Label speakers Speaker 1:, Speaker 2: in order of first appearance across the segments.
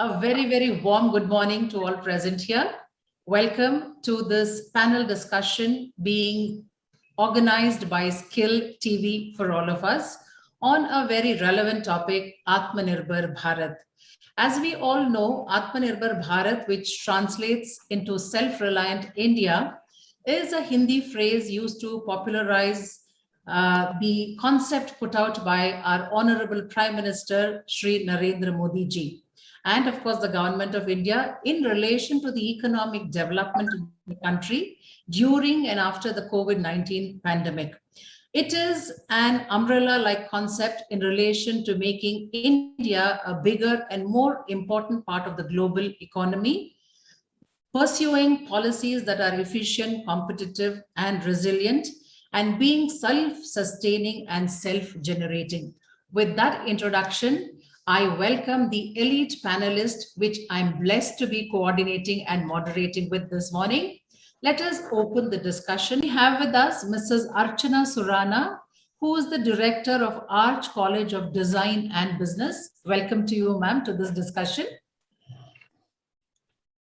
Speaker 1: A very, very warm good morning to all present here. Welcome to this panel discussion being organized by Skill TV for all of us on a very relevant topic, Atmanirbhar Bharat. As we all know, Atmanirbhar Bharat, which translates into self-reliant India, is a Hindi phrase used to popularize the concept put out by our Honorable Prime Minister, Shri Narendra Modi ji, and of course the government of India in relation to the economic development in the country during and after the COVID-19 pandemic. It is an umbrella-like concept in relation to making India a bigger and more important part of the global economy, pursuing policies that are efficient, competitive, and resilient, and being self-sustaining and self-generating. With that introduction, I welcome the elite panelists, which I'm blessed to be coordinating and moderating with this morning. Let us open the discussion. We have with us Mrs. Archana Surana, who is the director of Arch College of Design and Business. Welcome to you, ma'am, to this discussion.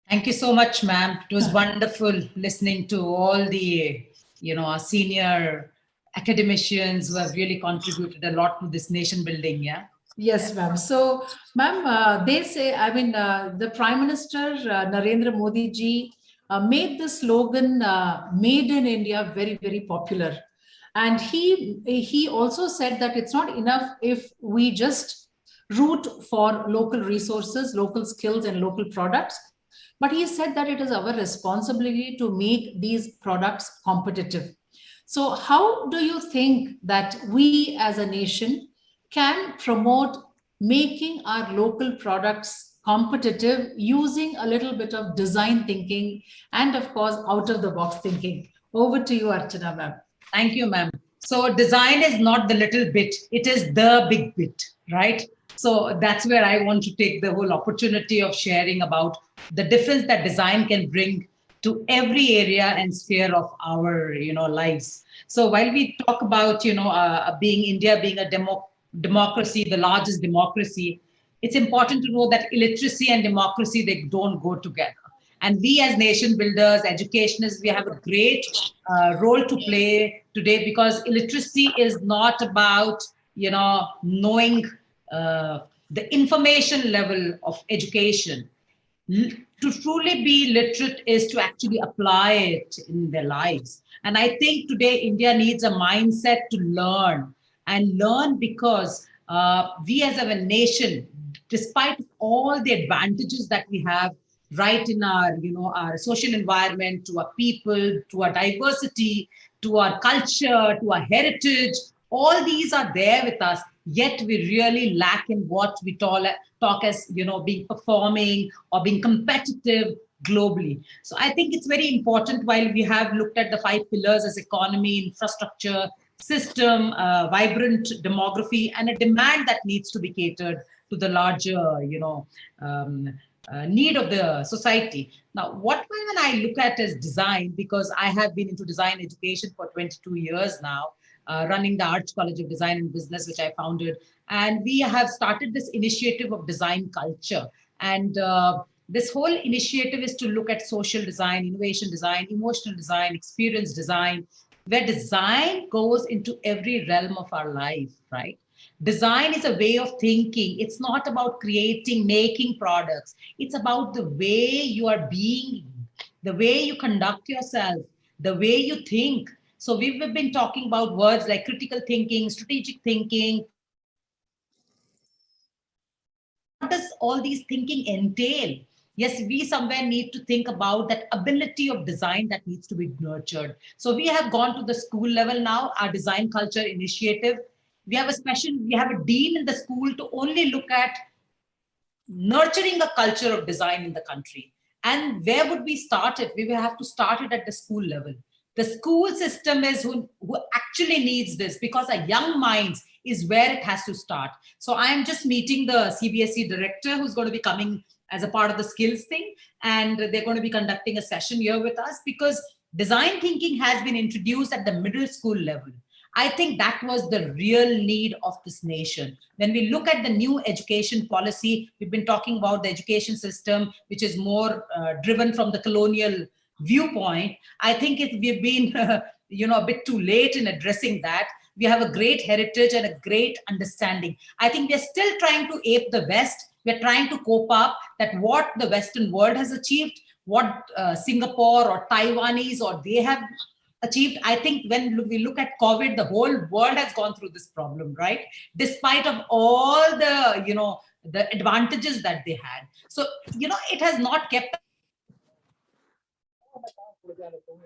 Speaker 2: Thank you so much, ma'am. It was wonderful listening to all the, our senior academicians who have really contributed a lot to this nation building, yeah?
Speaker 1: Yes, ma'am. So, ma'am, they say, the Prime Minister, Narendra Modi ji, made the slogan, Made in India, very, very popular. And he also said that it's not enough if we just root for local resources, local skills, and local products. But he said that it is our responsibility to make these products competitive. So how do you think that we as a nation can promote making our local products competitive using a little bit of design thinking and, of course, out-of-the-box thinking? Over to you, Archana, ma'am.
Speaker 2: Thank you, ma'am. So design is not the little bit, it is the big bit, right? So that's where I want to take the whole opportunity of sharing about the difference that design can bring to every area and sphere of our, lives. So while we talk about, being India being a democracy, the largest democracy, it's important to know that illiteracy and democracy, they don't go together. And we as nation builders, educationists, we have a great role to play today, because illiteracy is not about, knowing the information level of education. To truly be literate is to actually apply it in their lives. And I think today India needs a mindset to learn, and learn because we as a nation, despite all the advantages that we have right in our, our social environment, to our people, to our diversity, to our culture, to our heritage, all these are there with us, yet we really lack in what we talk as, being performing or being competitive globally. So I think it's very important, while we have looked at the 5 pillars as economy, infrastructure, system, vibrant demography, and a demand that needs to be catered to the larger, need of the society. Now, what when I look at as design, because I have been into design education for 22 years now, running the Arch College of Design and Business, which I founded. And we have started this initiative of design culture. And this whole initiative is to look at social design, innovation design, emotional design, experience design, where design goes into every realm of our life, right? Design is a way of thinking. It's not about creating, making products. It's about the way you are being, the way you conduct yourself, the way you think. So we've been talking about words like critical thinking, strategic thinking. What does all these thinking entail? Yes, we somewhere need to think about that ability of design that needs to be nurtured. So we have gone to the school level now, our design culture initiative. We have a dean in the school to only look at nurturing a culture of design in the country. And where would we start it? We will have to start it at the school level. The school system is who actually needs this, because a young minds is where it has to start. So I am just meeting the CBSE director, who's going to be coming as a part of the skills thing. And they're going to be conducting a session here with us, because design thinking has been introduced at the middle school level. I think that was the real need of this nation. When we look at the new education policy, we've been talking about the education system, which is more driven from the colonial viewpoint. I think we've been, a bit too late in addressing that. We have a great heritage and a great understanding. I think we're still trying to ape the West. We're trying to cope up that what the Western world has achieved, what Singapore or Taiwanese or they have achieved. I think when we look at COVID, the whole world has gone through this problem, right? Despite of all the, the advantages that they had. So, it has not kept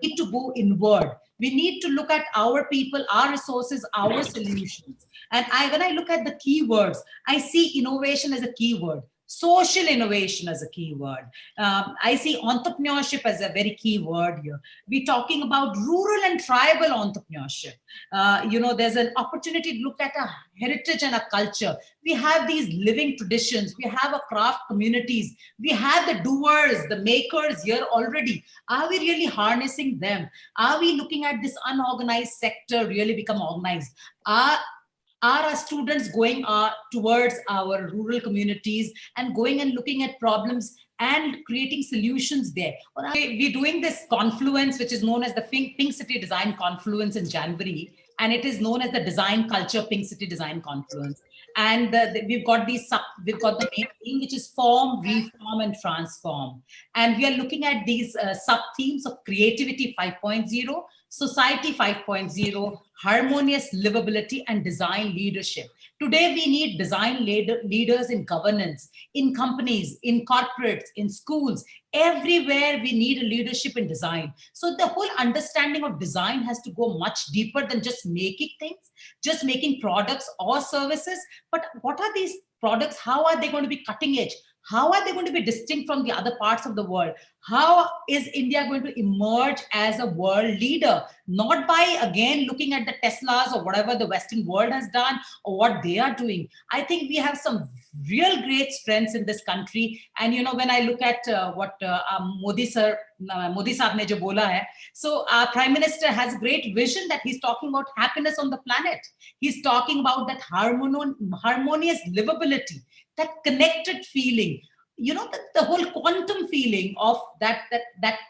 Speaker 2: need to go inward. We need to look at our people, our resources, our solutions. And when I look at the keywords, I see innovation as a keyword, social innovation as a keyword. I see entrepreneurship as a very key word here. We're talking about rural and tribal entrepreneurship. There's an opportunity to look at a heritage and a culture. We have these living traditions. We have a craft communities. We have the doers, the makers here already. Are we really harnessing them? Are we looking at this unorganized sector really become organized? Are our students going towards our rural communities and going and looking at problems and creating solutions there? We're doing this confluence, which is known as the Pink City Design Confluence in January, and it is known as the Design Culture Pink City Design Confluence. And we've got the main theme, which is form, reform, and transform. And we are looking at these sub-themes of creativity 5.0, society 5.0, harmonious livability, and design leadership. Today, we need design leaders in governance, in companies, in corporates, in schools. Everywhere we need a leadership in design. So the whole understanding of design has to go much deeper than just making things, just making products or services. But what are these products? How are they going to be cutting edge? How are they going to be distinct from the other parts of the world? How is India going to emerge as a world leader? Not by, again, looking at the Teslas or whatever the Western world has done or what they are doing. I think we have some real great strengths in this country. And, when I look at what Modi Saab ne jo bola hai, so our Prime Minister has a great vision that he's talking about happiness on the planet. He's talking about that harmonious livability, that connected feeling, the whole quantum feeling of that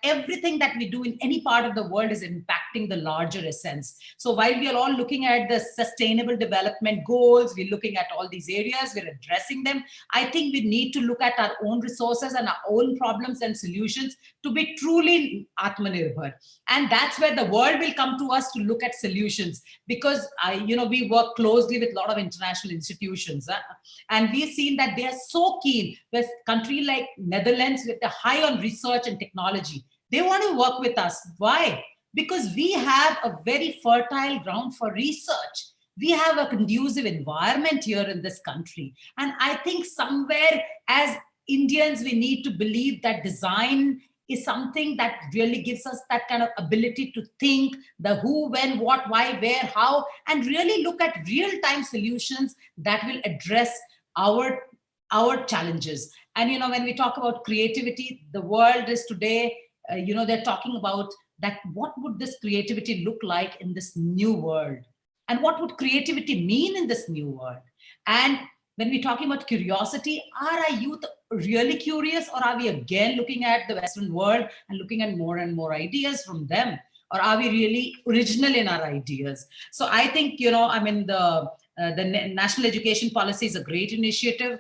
Speaker 2: everything that we do in any part of the world is impacting the larger essence. So while we are all looking at the sustainable development goals, we're looking at all these areas, we're addressing them. I think we need to look at our own resources and our own problems and solutions to be truly Atmanirbhar. And that's where the world will come to us to look at solutions, because we work closely with a lot of international institutions, and we've seen that they are so keen. There's country like Netherlands with the high on research and technology. They want to work with us. Why? Because we have a very fertile ground for research. We have a conducive environment here in this country. And I think somewhere as Indians, we need to believe that design is something that really gives us that kind of ability to think the who, when, what, why, where, how, and really look at real-time solutions that will address our challenges. And, when we talk about creativity, the world is today, they're talking about that what would this creativity look like in this new world? And what would creativity mean in this new world? And when we're talking about curiosity, are our youth really curious, or are we again looking at the Western world and looking at more and more ideas from them? Or are we really original in our ideas? So I think, the National Education Policy is a great initiative.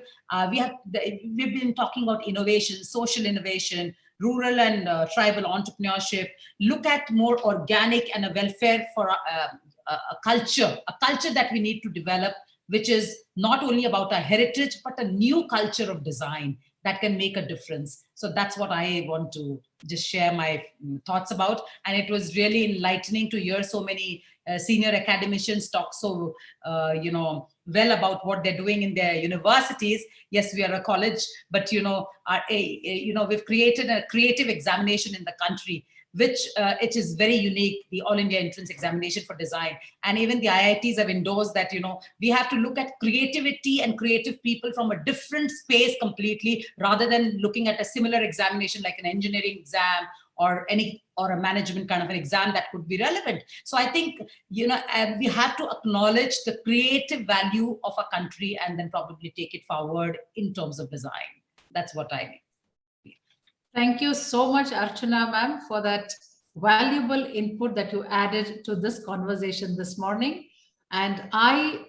Speaker 2: We've been talking about innovation, social innovation, rural and tribal entrepreneurship. Look at more organic and a welfare for a culture that we need to develop, which is not only about our heritage, but a new culture of design that can make a difference. So that's what I want to just share my thoughts about. And it was really enlightening to hear so many senior academicians talk so, well about what they're doing in their universities. Yes, we are a college, but, we've created a creative examination in the country, which it is very unique, the All India Entrance Examination for Design. And even the IITs have endorsed that, we have to look at creativity and creative people from a different space completely, rather than looking at a similar examination like an engineering exam or any or a management kind of an exam that could be relevant. So I think, we have to acknowledge the creative value of a country and then probably take it forward in terms of design. That's what I mean.
Speaker 1: Thank you so much, Archana ma'am, for that valuable input that you added to this conversation this morning. And I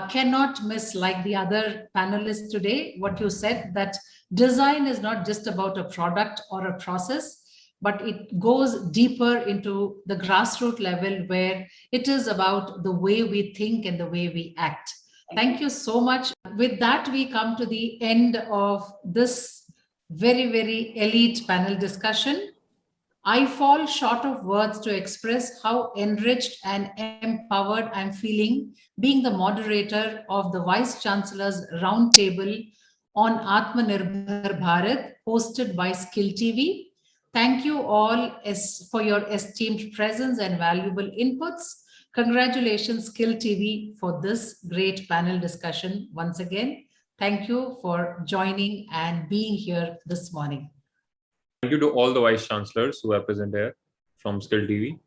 Speaker 1: cannot miss, like the other panelists today, what you said, that design is not just about a product or a process, but it goes deeper into the grassroots level where it is about the way we think and the way we act. Thank you so much. With that, we come to the end of this very, very elite panel discussion. I fall short of words to express how enriched and empowered I'm feeling being the moderator of the Vice Chancellor's Roundtable on Atmanirbhar Bharat, hosted by Skill TV. Thank you all for your esteemed presence and valuable inputs. Congratulations, Skill TV, for this great panel discussion once again. Thank you for joining and being here this morning.
Speaker 3: Thank you to all the Vice Chancellors who are present here from Skill TV.